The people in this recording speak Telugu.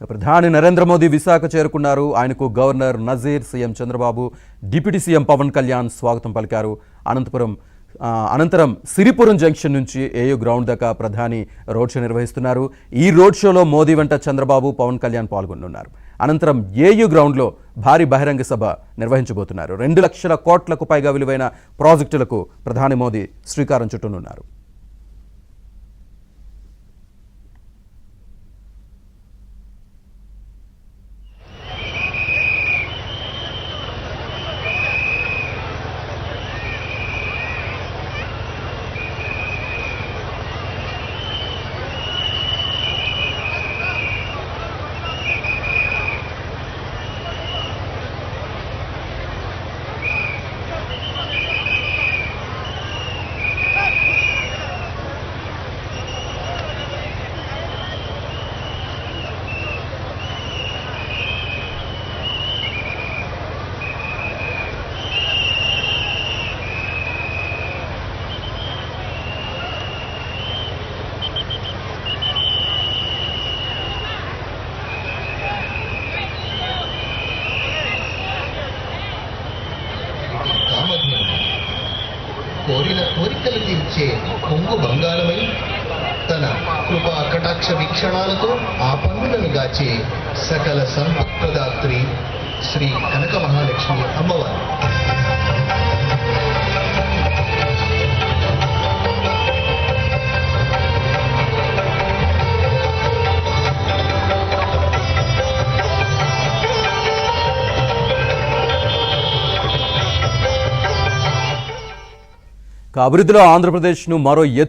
ప్రధాని నరేంద్ర మోదీ విశాఖ చేరుకున్నారు. ఆయనకు governor Nazeer, CM Chandrababu, deputy CM Pawan Kalyan స్వాగతం పలికారు. అనంతరం సిరిపురం జంక్షన్ నుంచి ఏయూ గ్రౌండ్ దాకా ప్రధాని రోడ్ షో నిర్వహిస్తున్నారు. ఈ రోడ్ షోలో మోదీ వెంట చంద్రబాబు, పవన్ కళ్యాణ్ పాల్గొనున్నారు. అనంతరం ఏయూ గ్రౌండ్లో భారీ బహిరంగ సభ నిర్వహించబోతున్నారు. 2 లక్షల కోట్లకు పైగా విలువైన ప్రాజెక్టులకు ప్రధాని మోదీ శ్రీకారం చుట్టనున్నారు. కోరిన కోరికలు తీర్చే కొంగు బంగారమై తన కృపా కటాక్ష వీక్షణాలతో ఆ పన్నులను గాచే సకల సంపత్ప్రదాత్రి శ్రీ కనక మహాలక్ష్మి అమ్మవారు. అభివృద్ధిలో ఆంధ్రప్రదేశ్ను మరో ఎత్తు